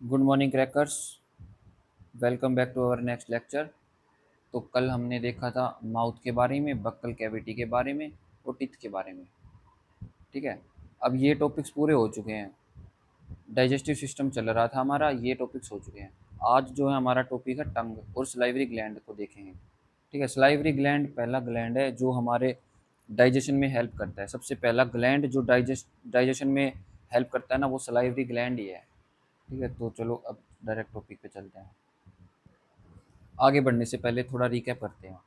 Good morning crackers. Welcome back to our next lecture. तो कल हमने देखा था माउथ के बारे में, बक्कल कैविटी के बारे में और टीथ के बारे में। ठीक है, अब ये टॉपिक्स पूरे हो चुके हैं। डाइजेस्टिव सिस्टम चल रहा था हमारा, ये टॉपिक्स हो चुके हैं। आज जो है हमारा टॉपिक है टंग और सलाइवरी ग्लैंड को देखेंगे। ठीक है, सलाइवरी ग्लैंड पहला ग्लैंड है जो हमारे डाइजेशन में हेल्प करता है। सबसे पहला ग्लैंड जो डाइजेशन में हेल्प करता है ना, वो सलाइवरी ग्लैंड ही है। ठीक है, तो चलो अब डायरेक्ट टॉपिक पे चलते हैं। आगे बढ़ने से पहले थोड़ा रिकैप करते हैं।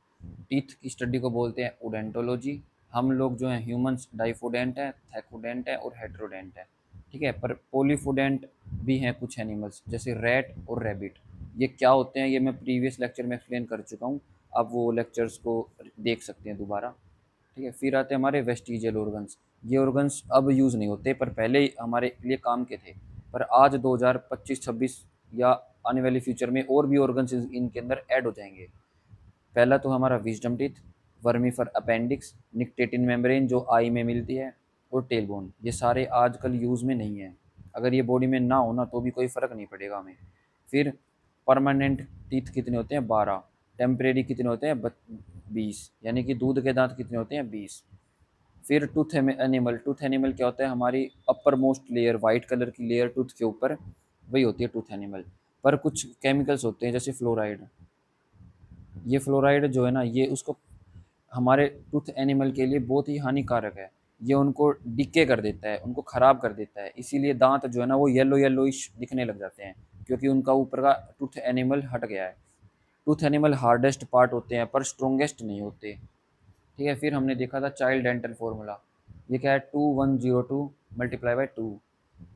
टीथ की स्टडी को बोलते हैं ओडेंटोलॉजी। हम लोग जो हैं ह्यूमंस डाइफोडेंट हैं, थैकोडेंट हैं और हेट्रोडेंट हैं। ठीक है, पर पोलीफोडेंट भी हैं कुछ एनिमल्स, जैसे रैट और रैबिट। ये क्या होते हैं ये मैं प्रीवियस लेक्चर में एक्सप्लेन कर चुका हूँ। आप वो लेक्चर्स को देख सकते हैं दोबारा। ठीक है, फिर आते हैं हमारे वेस्टिजियल ऑर्गन्स। ये ऑर्गन्स अब यूज़ नहीं होते, पर पहले ही हमारे लिए काम के थे। पर आज 2025-26 या आने वाले फ्यूचर में और भी ऑर्गन्स इनके अंदर ऐड हो जाएंगे। पहला तो हमारा विजडम टीथ, वर्मीफर अपेंडिक्स, निक्टेटिन मेम्ब्रेन जो आई में मिलती है, और टेल बोन। ये सारे आजकल यूज़ में नहीं है। अगर ये बॉडी में ना होना तो भी कोई फ़र्क नहीं पड़ेगा हमें। फिर परमानेंट टीथ कितने होते हैं? 12। टेम्परेरी कितने होते हैं? 20। यानी कि दूध के दांत कितने होते हैं? 20। फिर टूथ एनिमल क्या होता है? हमारी upper most layer, white colour की लेयर टूथ के ऊपर, वही होती है टूथ एनिमल। पर कुछ केमिकल्स होते हैं जैसे फ्लोराइड। ये फ्लोराइड जो है ना, ये उसको हमारे टूथ एनिमल के लिए बहुत ही हानिकारक है। ये उनको डिके कर देता है, उनको ख़राब कर देता है। इसीलिए दांत जो है ना वो येलो येलोइश दिखने लग जाते हैं, क्योंकि उनका ऊपर का टूथ एनिमल हट गया है। टूथ एनिमल हार्डेस्ट पार्ट होते हैं पर स्ट्रोंगेस्ट नहीं होते। ठीक है, फिर हमने देखा था चाइल्ड डेंटल फॉर्मूला। ये क्या है? 2102 मल्टीप्लाई बाई टू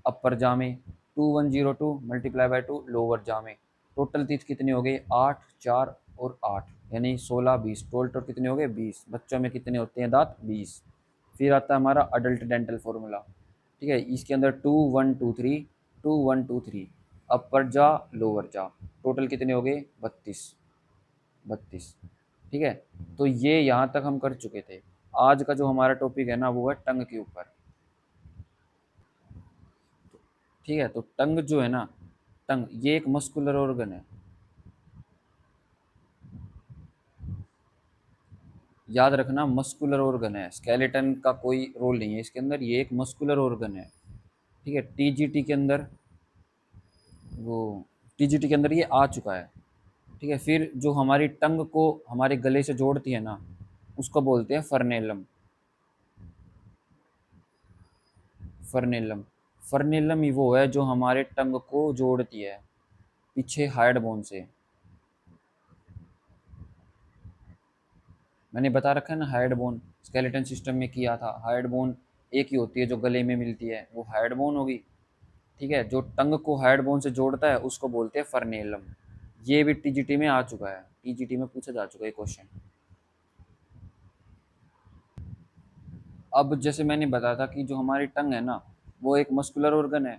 अपर जामे, 2102 मल्टीप्लाई बाई टू लोअर जामे। टोटल तीथ कितने हो गए? 8, 4 और 8, यानी 16, 20। टोटल कितने हो गए? 20। बच्चों में कितने होते हैं दांत? 20। फिर आता है हमारा अडल्ट डेंटल फॉर्मूला। ठीक है, इसके अंदर 2123, 2123 अपर जा लोअर जा। टोटल कितने हो गए? 32, 32। ठीक है, तो ये यहाँ तक हम कर चुके थे। आज का जो हमारा टॉपिक है ना, वो है टंग के ऊपर। ठीक है, तो टंग जो है ना, टंग ये एक मस्कुलर ऑर्गन है। याद रखना, मस्कुलर ऑर्गन है, स्केलेटन का कोई रोल नहीं है इसके अंदर। ये एक मस्कुलर ऑर्गन है। ठीक है, टीजीटी के अंदर वो टीजीटी के अंदर ये आ चुका है। ठीक है, फिर जो हमारी टंग को हमारे गले से जोड़ती है ना, उसको बोलते हैं फर्नेलम। फर्नेलम, फर्नेलम ही वो है जो हमारे टंग को जोड़ती है पीछे हार्ड बोन से। मैंने बता रखा है ना, हार्ड बोन स्केलेटन सिस्टम में किया था। हार्ड बोन एक ही होती है जो गले में मिलती है, वो हार्ड बोन होगी। ठीक है, जो टंग को हार्ड बोन से जोड़ता है उसको बोलते हैं फर्नेलम। ये भी टीजीटी में आ चुका है, टीजीटी में पूछा जा चुका है क्वेश्चन। अब जैसे मैंने बताया था कि जो हमारी टंग है ना, वो एक मस्कुलर ऑर्गन है।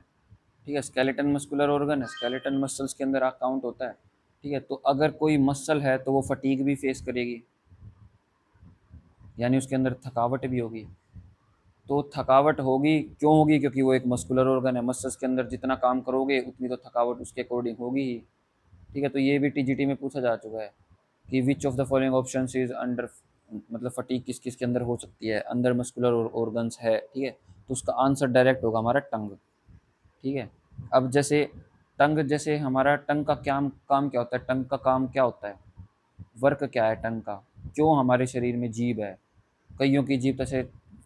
ठीक है, स्केलेटन मस्कुलर ऑर्गन है, स्केलेटन मसल्स के अंदर काउंट होता है। ठीक है, तो अगर कोई मसल है तो वो फटीग भी फेस करेगी, यानी उसके अंदर थकावट भी होगी। तो थकावट होगी क्यों होगी? क्योंकि वो एक मस्कुलर ऑर्गन है। मसल्स के अंदर जितना काम करोगे उतनी तो थकावट उसके अकॉर्डिंग होगी ही। ठीक है, तो ये भी टीजीटी में पूछा जा चुका है कि which of the following option is under, मतलब फटीग किस किस के अंदर हो सकती है, अंदर मस्कुलर ऑर्गन्स है। ठीक है, तो उसका आंसर डायरेक्ट होगा हमारा टंग। ठीक है, अब जैसे टंग, जैसे हमारा टंग का क्या काम क्या होता है? टंग का काम क्या होता है? वर्क क्या है टंग का? क्यों हमारे शरीर में जीभ है? कईयों की जीभ ऐसे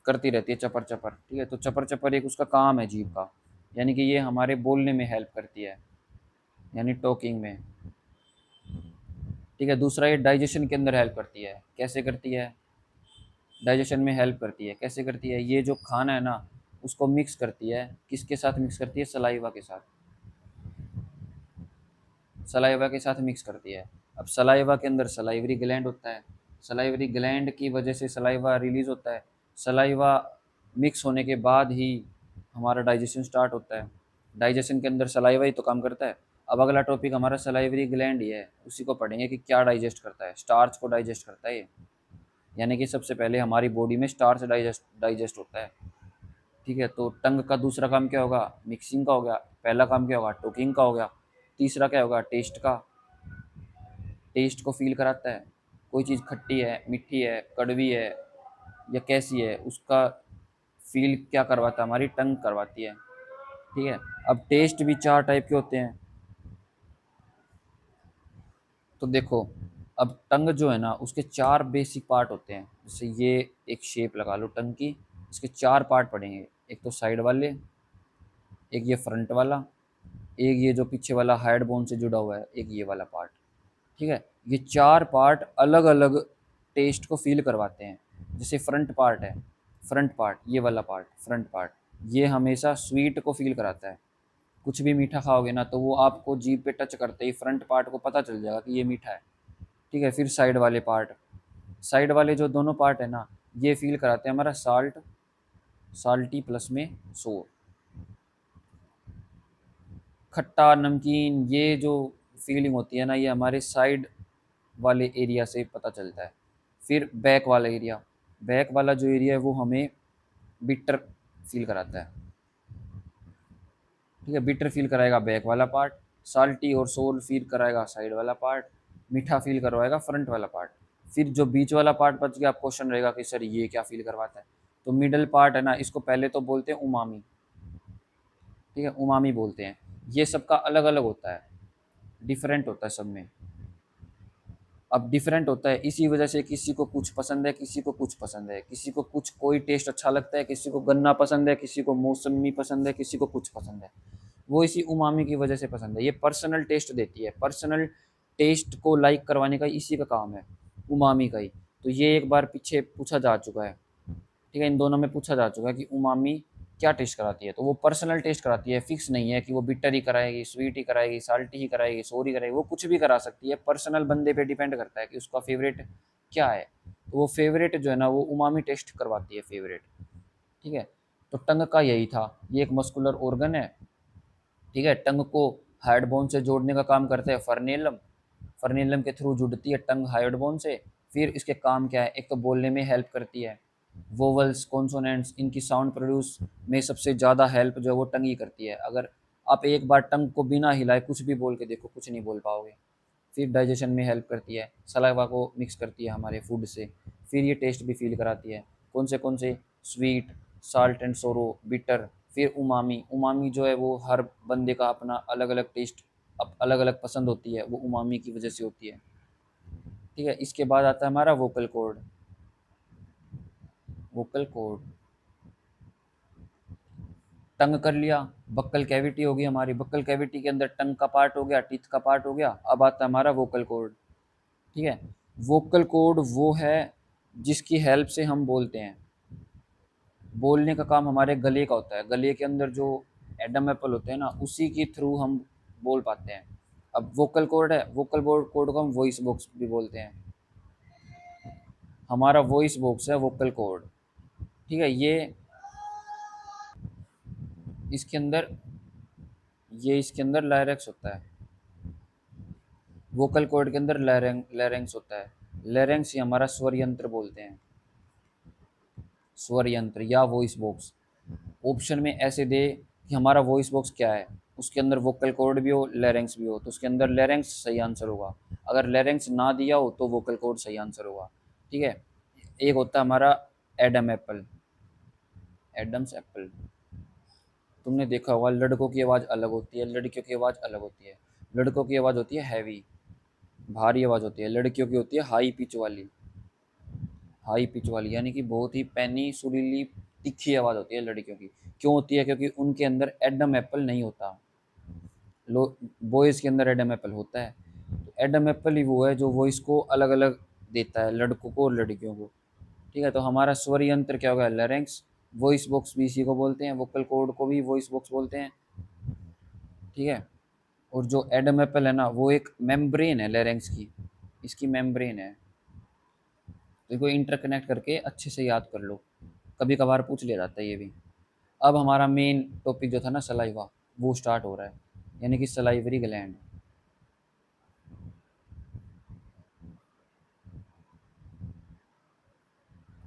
करती रहती है चपर चपर। ठीक है, तो चपर चपर एक उसका काम है जीभ का, यानी कि ये हमारे बोलने में हेल्प करती है, यानी टॉकिंग में। ठीक है, दूसरा ये डाइजेशन के अंदर हेल्प करती है। कैसे करती है? डाइजेशन में हेल्प करती है। कैसे करती है? ये जो खाना है ना, उसको मिक्स करती है। किसके साथ मिक्स करती है? सलाइवा के साथ। सलाइवा के साथ मिक्स करती है। अब सलाइवा के अंदर सलाइवरी ग्लैंड होता है, सलाइवरी ग्लैंड की वजह से सलाइवा रिलीज होता है। सलाइवा मिक्स होने के बाद ही हमारा डाइजेशन स्टार्ट होता है। डाइजेशन के अंदर सलाइवा ही तो काम करता है। अब अगला टॉपिक हमारा सलाइवरी ग्लैंड ही है, उसी को पढ़ेंगे कि क्या डाइजेस्ट करता है। स्टार्च को डाइजेस्ट करता है ये, यानी कि सबसे पहले हमारी बॉडी में स्टार्च डाइजेस्ट डाइजेस्ट होता है। ठीक है, तो टंग का दूसरा काम क्या होगा, मिक्सिंग का हो गया। पहला काम क्या होगा, टोकिंग का हो गया। तीसरा क्या होगा, टेस्ट का, टेस्ट को फील कराता है। कोई चीज़ खट्टी है, मीठी है, कड़वी है या कैसी है, उसका फील क्या करवाता है, हमारी टंग करवाती है। ठीक है। अब टेस्ट भी चार टाइप के होते हैं। तो देखो, अब टंग जो है ना, उसके चार बेसिक पार्ट होते हैं। जैसे ये एक शेप लगा लो टंग की, इसके चार पार्ट पड़ेंगे। एक तो साइड वाले, एक ये फ्रंट वाला, एक ये जो पीछे वाला हेड बोन से जुड़ा हुआ है, एक ये वाला पार्ट। ठीक है। ये चार पार्ट अलग अलग टेस्ट को फील करवाते हैं। जैसे फ्रंट पार्ट है, फ्रंट पार्ट, ये वाला पार्ट, फ्रंट पार्ट, ये हमेशा स्वीट को फील कराता है। कुछ भी मीठा खाओगे ना, तो वो आपको जीभ पे टच करते ही फ्रंट पार्ट को पता चल जाएगा कि ये मीठा है। ठीक है। फिर साइड वाले पार्ट, साइड वाले जो दोनों पार्ट है ना, ये फील कराते हैं हमारा साल्ट, साल्टी प्लस में सोर, खट्टा नमकीन। ये जो फीलिंग होती है ना, ये हमारे साइड वाले एरिया से पता चलता है। फिर बैक वाला एरिया, बैक वाला जो एरिया है वो हमें बिटर फील कराता है। ठीक है, बिटर फील कराएगा बैक वाला पार्ट, साल्टी और सोल फील कराएगा साइड वाला पार्ट, मीठा फील करवाएगा फ्रंट वाला पार्ट। फिर जो बीच वाला पार्ट बच गया, आप क्वेश्चन रहेगा कि सर ये क्या फील करवाता है। तो मिडल पार्ट है ना, इसको पहले तो बोलते हैं उमामी। ठीक है, उमामी बोलते हैं। ये सबका अलग अलग होता है, डिफरेंट होता है सब में। अब डिफरेंट होता है इसी वजह से, किसी को कुछ पसंद है, किसी को कुछ पसंद है, किसी को कुछ कोई टेस्ट अच्छा लगता है, किसी को गन्ना पसंद है, किसी को मौसमी पसंद है, किसी को कुछ पसंद है। वो इसी उमामी की वजह से पसंद है। ये पर्सनल टेस्ट देती है, पर्सनल टेस्ट को लाइक करवाने का इसी का काम है, उमामी का ही। तो ये एक बार पीछे पूछा जा चुका है। ठीक है, इन दोनों में पूछा जा चुका है कि उमामी क्या टेस्ट कराती है। तो वो पर्सनल टेस्ट कराती है, फिक्स नहीं है कि वो बिटर ही कराएगी, स्वीट ही कराएगी, साल्टी ही कराएगी, सोर ही कराएगी। वो कुछ भी करा सकती है, पर्सनल बंदे पे डिपेंड करता है कि उसका फेवरेट क्या है। तो वो फेवरेट जो है ना, वो उमामी टेस्ट करवाती है, फेवरेट। ठीक है। तो टंग का यही था, ये एक मस्कुलर ऑर्गन है। ठीक है, टंग को हाइड बोन से जोड़ने का काम करता है फर्नेलम, फर्नेलम के थ्रू जुड़ती है टंग हाइड बोन से। फिर इसके काम क्या है, एक तो बोलने में हेल्प करती है, वोवल्स कॉन्सोनेंट्स इनकी साउंड प्रोड्यूस में सबसे ज़्यादा हेल्प जो है वो टंग ही करती है। अगर आप एक बार टंग को बिना हिलाए कुछ भी बोल के देखो, कुछ नहीं बोल पाओगे। फिर डाइजेशन में हेल्प करती है, सलाइवा को मिक्स करती है हमारे फूड से। फिर ये टेस्ट भी फील कराती है, कौन से स्वीट, साल्ट एंड सोरो, बिटर। फिर उमामी, उमामी जो है वो हर बंदे का अपना अलग अलग टेस्ट, अलग अलग पसंद होती है, वो उमामी की वजह से होती है। ठीक है। इसके बाद आता है हमारा वोकल कॉर्ड। वोकल कॉर्ड, टंग कर लिया, बक्कल कैविटी होगी हमारी, बक्कल कैविटी के अंदर टंग का पार्ट हो गया, टीथ का पार्ट हो गया। अब आता है हमारा वोकल कॉर्ड। ठीक है। वोकल कॉर्ड वो है जिसकी हेल्प से हम बोलते हैं। बोलने का काम हमारे गले का होता है, गले के अंदर जो एडम एप्पल होते हैं ना, उसी के थ्रू हम बोल पाते हैं। अब वोकल कॉर्ड है, वोकल कॉर्ड को हम वॉइस बॉक्स भी बोलते हैं। हमारा वॉइस बॉक्स है वोकल कॉर्ड। ठीक है। इसके अंदर ये इसके अंदर लायरेक्स होता है। वोकल कॉर्ड के अंदर लैरेंक्स होता है। लैरेंक्स ही हमारा स्वर यंत्र बोलते हैं, स्वर यंत्र या वॉइस बॉक्स। ऑप्शन में ऐसे दे कि हमारा वॉइस बॉक्स क्या है, उसके अंदर वोकल कॉर्ड भी हो, लैरेंक्स भी हो, तो उसके अंदर लैरेंक्स सही आंसर होगा। अगर लैरेंक्स ना दिया हो तो वोकल कॉर्ड सही आंसर होगा। ठीक है। एक होता है हमारा एडम एप्पल, एडम्स एप्पल। तुमने देखा होगा लड़कों की आवाज़ अलग होती है, लड़कियों की आवाज़ अलग होती है। लड़कों की आवाज़ होती है हैवी, भारी आवाज़ होती है। लड़कियों की होती है हाई पिच वाली, हाई पिच वाली यानी कि बहुत ही पैनी सुरीली तीखी आवाज़ होती है लड़कियों की। क्यों होती है, क्योंकि उनके अंदर एडम एप्पल नहीं होता। लो, बॉयज़ के अंदर एडम एप्पल होता है। तो एडम एप्पल ही वो है जो वॉइस को अलग अलग देता है, लड़कों को और लड़कियों को। ठीक है। तो हमारा स्वर यंत्र क्या होगा, लैरिंक्स। वॉइस बॉक्स भी इसी को बोलते हैं, वोकल कॉर्ड को भी वॉइस बॉक्स बोलते हैं। ठीक है। और जो एडम एप्पल है ना, वो एक मेम्ब्रेन है लैरिंक्स की, इसकी मेम्ब्रेन है। तो इसको इंटरकनेक्ट करके अच्छे से याद कर लो, कभी कभार पूछ लिया जाता है ये भी। अब हमारा मेन टॉपिक जो था ना, सलाइवा, वो स्टार्ट हो रहा है, यानी कि सलाइवरी ग्लैंड।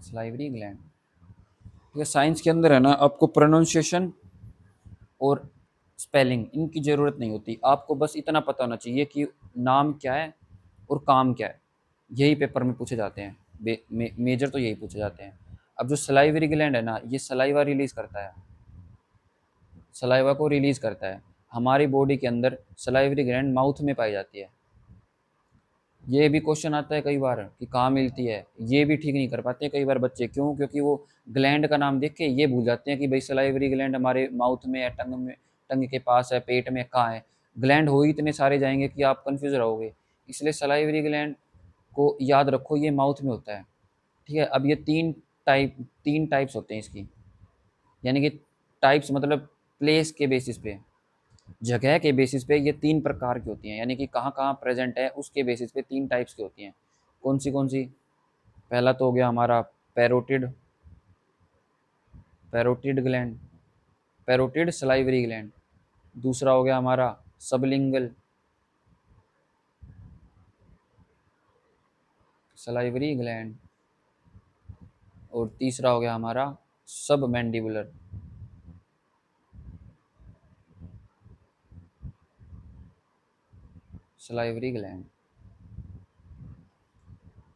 सलाइवरी ग्लैंड, ठीक है, साइंस के अंदर है ना आपको प्रोनाउंसिएशन और स्पेलिंग इनकी ज़रूरत नहीं होती, आपको बस इतना पता होना चाहिए कि नाम क्या है और काम क्या है। यही पेपर में पूछे जाते हैं, मेजर तो यही पूछे जाते हैं। अब जो सलाइवरी ग्लैंड है ना, ये सलाइवा रिलीज करता है, सलाइवा को रिलीज करता है। हमारी बॉडी के अंदर सलाइवरी ग्लैंड माउथ में पाई जाती है। ये भी क्वेश्चन आता है कई बार कि कहाँ मिलती है, ये भी ठीक नहीं कर पाते कई बार बच्चे, क्यों? क्योंकि वो ग्लैंड का नाम देख के ये भूल जाते हैं कि भाई सलाइवरी ग्लैंड हमारे माउथ में है, टंग में, टंग के पास है, पेट में कहाँ है। ग्लैंड हो ही इतने सारे जाएंगे कि आप कंफ्यूज रहोगे। इसलिए सलाइवरी ग्लैंड को याद रखो, ये माउथ में होता है। ठीक है, अब ये तीन टाइप्स होते हैं इसकी, यानी कि टाइप्स मतलब प्लेस के बेसिस पे, जगह के बेसिस पे ये तीन प्रकार की होती हैं, यानी कि कहाँ कहाँ प्रेजेंट है उसके बेसिस पे तीन टाइप्स की होती हैं। कौन सी? पहला तो हो गया हमारा parotid, parotid gland, parotid salivary gland. दूसरा हो गया हमारा सबलिंगल सलाइवरी ग्लैंड। और तीसरा हो गया हमारा सब मैंडिबुलर सलाइवरी ग्लैंड।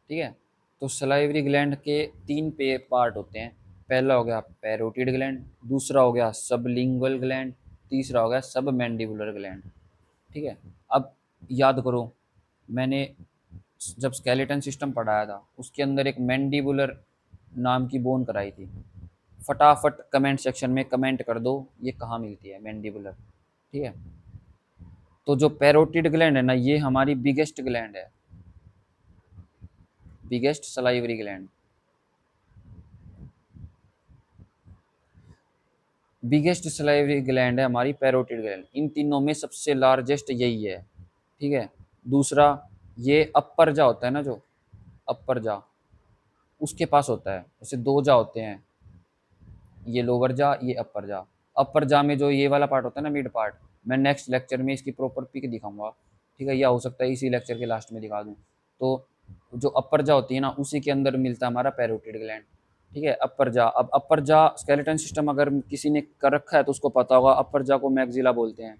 ठीक है, तो सलाइवरी ग्लैंड के तीन पे पार्ट होते हैं। पहला हो गया पैरोटिड ग्लैंड, दूसरा हो गया सबलिंगुअल ग्लैंड, तीसरा हो गया सब मैंडिबुलर ग्लैंड। ठीक है, अब याद करो, मैंने जब स्केलेटन सिस्टम पढ़ाया था उसके अंदर एक मैंडिबुलर नाम की बोन कराई थी। फटाफट कमेंट सेक्शन में कमेंट कर दो ये कहाँ मिलती है मैंडिबुलर। ठीक है, तो जो पैरोटिड ग्लैंड है ना, ये हमारी बिगेस्ट ग्लैंड है, biggest salivary gland. Biggest salivary gland है हमारी पैरोटिड ग्लैंड, इन तीनों में सबसे लार्जेस्ट यही है। ठीक है, दूसरा ये अपर जा होता है ना, जो अपर जा उसके पास होता है, जैसे दो जा होते हैं, ये लोअर जा ये अपर जा। अपर जा में जो ये वाला पार्ट होता है ना, मिड पार्ट, मैं नेक्स्ट लेक्चर में इसकी प्रॉपर पिक दिखाऊंगा। ठीक है, या हो सकता है इसी लेक्चर के लास्ट में दिखा दूँ। तो जो अपर जा होती है ना, उसी के अंदर मिलता है हमारा पैरोटिड ग्लैंड। ठीक है, अपर जा, अब अपर जा स्केलेटन सिस्टम अगर किसी ने कर रखा है तो उसको पता होगा, अपर जा को मैग्जिला बोलते हैं,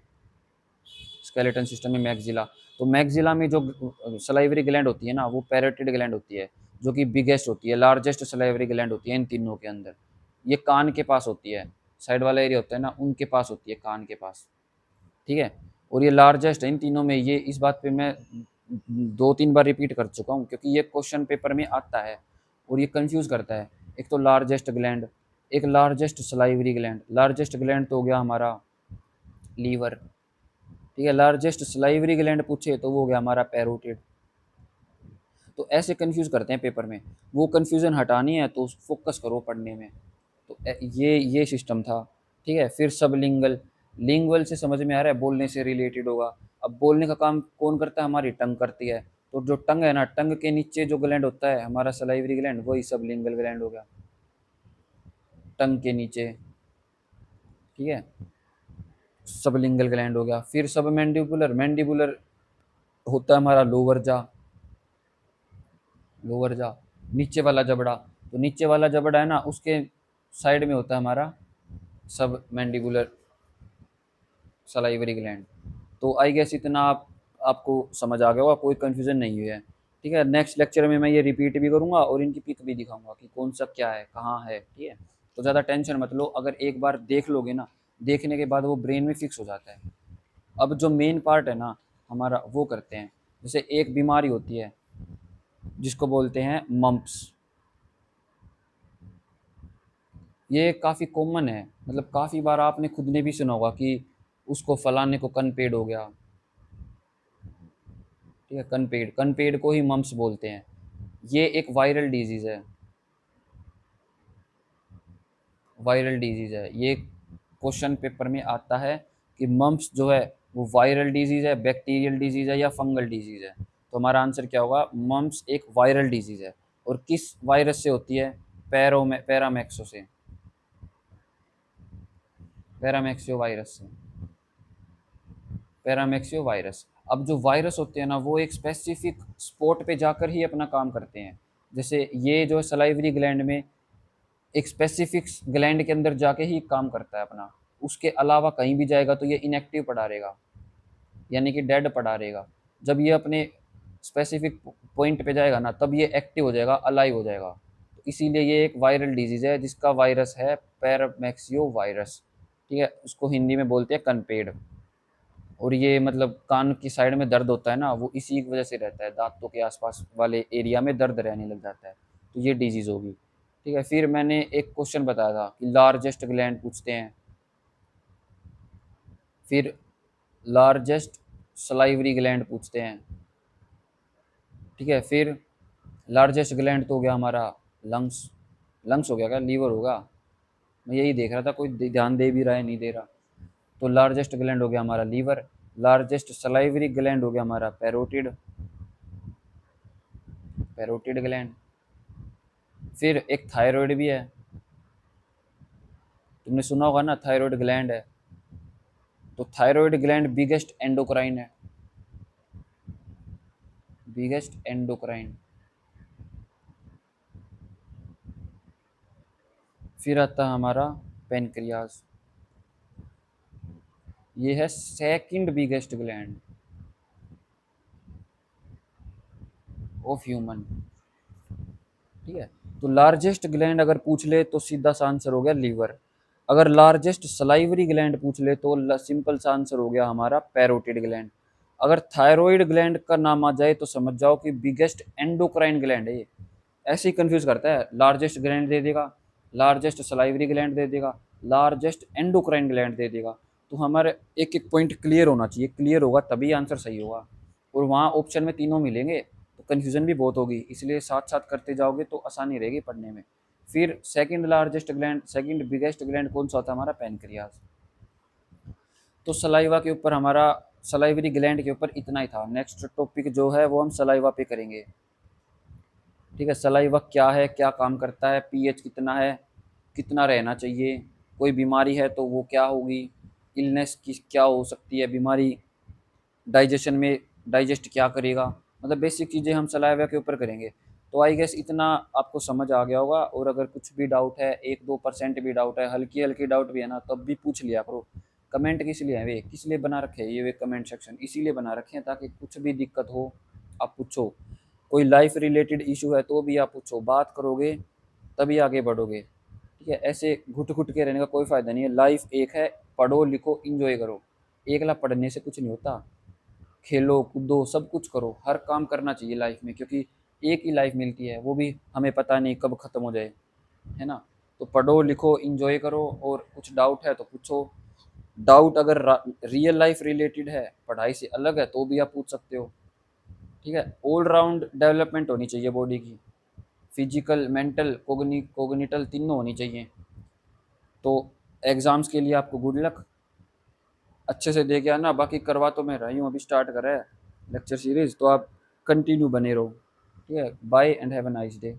स्केलेटन सिस्टम में मैग्जिला। तो मैग्जिला में जो सलाइवरी ग्लैंड होती है ना, वो पैरोटिड ग्लैंड होती है, जो कि बिगेस्ट होती है, लार्जेस्ट सलाइवरी ग्लैंड होती है इन तीनों के अंदर। ये कान के पास होती है, साइड वाला एरिया होता है ना, उनके पास होती है, कान के पास। ठीक है, और ये लार्जेस्ट है इन तीनों में। ये इस बात पे मैं दो तीन बार रिपीट कर चुका हूँ, क्योंकि ये क्वेश्चन पेपर में आता है और ये कंफ्यूज करता है। एक तो लार्जेस्ट ग्लैंड, एक largest salivary gland. Largest gland तो हो गया हमारा लीवर। ठीक है, लार्जेस्ट सलाइवरी ग्लैंड पूछे तो वो हो गया हमारा पैरोटिड। तो ऐसे कंफ्यूज करते हैं पेपर में, वो कंफ्यूजन हटानी है तो फोकस करो पढ़ने में। तो ये सिस्टम था। ठीक है, फिर सब लिंगल, लिंगुअल से समझ में आ रहा है, बोलने से रिलेटेड होगा। अब बोलने का काम कौन करता है? हमारी टंग करती है। तो जो टंग है ना, टंग के नीचे जो ग्लैंड होता है हमारा सलाइवरी ग्लैंड, वही सब लिंगल ग्लैंड हो गया, टंग के नीचे। ठीक है, सब लिंगल ग्लैंड हो गया। फिर सब मैंडिबुलर, मैंडिबुलर होता है हमारा लोअर जा, लोअर जा, नीचे वाला जबड़ा। तो नीचे वाला जबड़ा है ना, उसके साइड में होता है हमारा सब मैंडिबुलर सलाइवरी ग्लैंड। तो आई गेस इतना आपको समझ आ गया होगा, कोई कंफ्यूजन नहीं हुई है। ठीक है, नेक्स्ट लेक्चर में मैं ये रिपीट भी करूँगा और इनकी पिक भी दिखाऊंगा कि कौन सा क्या है, कहाँ है। ठीक है, तो ज़्यादा टेंशन मत लो, अगर एक बार देख लोगे ना, देखने के बाद वो ब्रेन में फिक्स हो जाता है। अब जो मेन पार्ट है ना हमारा, वो करते हैं। जैसे एक बीमारी होती है जिसको बोलते हैं मम्प्स, ये काफ़ी कॉमन है, मतलब काफ़ी बार आपने खुद ने भी सुना होगा कि उसको फलाने को कनपेड हो गया। ठीक है, कनपेड, कनपेड को ही मम्प्स बोलते हैं। ये एक वायरल डिजीज़ है, वायरल डिजीज़ है ये। क्वेश्चन पेपर में आता है कि मम्प्स जो है वो वायरल डिजीज़ है, बैक्टीरियल डिजीज़ है या फंगल डिजीज़ है। तो हमारा आंसर क्या होगा? मम्प्स एक वायरल डिजीज़ है। और किस वायरस से होती है? पैरामैक्सो से, पैरामैक्सियो वायरस से, पैरामैक्सियो वायरस। अब जो वायरस होते हैं ना, वो एक स्पेसिफिक स्पॉट पे जाकर ही अपना काम करते हैं। जैसे ये जो सलाइवरी ग्लैंड में एक स्पेसिफिक ग्लैंड के अंदर जाके ही काम करता है अपना, उसके अलावा कहीं भी जाएगा तो ये इनएक्टिव पड़ा रहेगा, यानी कि डेड पड़ा रहेगा। जब ये अपने स्पेसिफिक पॉइंट पे जाएगा ना, तब ये एक्टिव हो जाएगा, अलाइव हो जाएगा। तो इसीलिए ये एक वायरल डिजीज है जिसका वायरस है पैरामैक्सियो वायरस। ठीक है, उसको हिंदी में बोलते हैं कनपेड। और ये मतलब कान की साइड में दर्द होता है ना, वो इसी की वजह से रहता है, दांतों के आसपास वाले एरिया में दर्द रहने लग जाता है, तो ये डिजीज़ होगी। ठीक है, फिर मैंने एक क्वेश्चन बताया था कि लार्जेस्ट ग्लैंड पूछते हैं, फिर लार्जेस्ट सलाइवरी ग्लैंड पूछते हैं। ठीक है, फिर लार्जेस्ट ग्लैंड तो हो गया हमारा लंग्स। लंग्स हो गया क्या, लीवर होगा? मैं यही देख रहा था, कोई ध्यान दे भी रहा है नहीं दे रहा। तो लार्जेस्ट ग्लैंड हो गया हमारा लीवर। लार्जेस्ट सलाइवरी ग्लैंड हो गया हमारा पैरोटिड, पैरोटिड ग्लैंड। फिर एक थायराइड भी है, तुमने सुना होगा ना, थायराइड ग्लैंड है। तो थायराइड ग्लैंड बिगेस्ट एंडोक्राइन है, बिगेस्ट एंडोक्राइन। फिर आता है हमारा पेनक्रियाज, ये है second biggest gland of human. ठीक है, तो लार्जेस्ट ग्लैंड अगर पूछ ले तो सीधा सा आंसर हो गया लीवर। अगर लार्जेस्ट सलाइवरी ग्लैंड पूछ ले तो सिंपल सा आंसर हो गया हमारा पैरोटिड ग्लैंड। अगर थायराइड ग्लैंड का नाम आ जाए तो समझ जाओ कि बिगेस्ट एंडोक्राइन ग्लैंड है ये। ऐसे ही कंफ्यूज करता है, लार्जेस्ट ग्लैंड दे देगा, लार्जेस्ट सलाइवरी ग्लैंड दे देगा, लार्जेस्ट एंडोक्राइन ग्लैंड दे देगा। तो हमारे एक एक पॉइंट क्लियर होना चाहिए, क्लियर होगा तभी आंसर सही होगा। और वहाँ ऑप्शन में तीनों मिलेंगे तो कन्फ्यूजन भी बहुत होगी, इसलिए साथ साथ करते जाओगे तो आसानी रहेगी पढ़ने में। फिर second largest gland, second biggest gland कौन सा होता है? हमारा पैनक्रियाज। तो सलाइवा के ऊपर हमारा, सलाइवरी ग्लैंड के ऊपर इतना ही था। नेक्स्ट टॉपिक जो है वो हम सलाइवा पे करेंगे। ठीक है, सलाइवा क्या है, क्या काम करता है, पीएच कितना है, कितना रहना चाहिए, कोई बीमारी है तो वो क्या होगी, इलनेस की क्या हो सकती है बीमारी, डाइजेशन में डाइजेस्ट क्या करेगा, मतलब बेसिक चीज़ें हम सलाइवा के ऊपर करेंगे। तो आई गेस इतना आपको समझ आ गया होगा। और अगर कुछ भी डाउट है, 1-2% भी डाउट है, हल्की हल्की डाउट भी है ना, तब भी पूछ लिया करो। कमेंट किस लिए है, वे किस लिए बना रखे हैं ये वे कमेंट सेक्शन, इसीलिए बना रखे हैं ताकि कुछ भी दिक्कत हो आप पूछो। कोई लाइफ रिलेटेड इशू है तो भी आप पूछो, बात करोगे तभी आगे बढ़ोगे। ठीक है, ऐसे घुट घुट के रहने का कोई फ़ायदा नहीं है। लाइफ एक है, पढ़ो लिखो इंजॉय करो। एकला पढ़ने से कुछ नहीं होता, खेलो कूदो सब कुछ करो, हर काम करना चाहिए लाइफ में, क्योंकि एक ही लाइफ मिलती है, वो भी हमें पता नहीं कब ख़त्म हो जाए, है ना। तो पढ़ो लिखो इंजॉय करो, और कुछ डाउट है तो पूछो। डाउट अगर रियल लाइफ रिलेटेड है, पढ़ाई से अलग है, तो भी आप पूछ सकते हो। ठीक है, ऑल राउंड डेवलपमेंट होनी चाहिए बॉडी की, फिजिकल मेंटल कोग्निटल तीनों होनी चाहिए। तो एग्ज़ाम्स के लिए आपको गुड लक, अच्छे से दे के आना। बाकी करवा तो मैं रही हूँ, अभी स्टार्ट करा है लेक्चर सीरीज़, तो आप कंटिन्यू बने रहो। ठीक है, bye and have a nice day.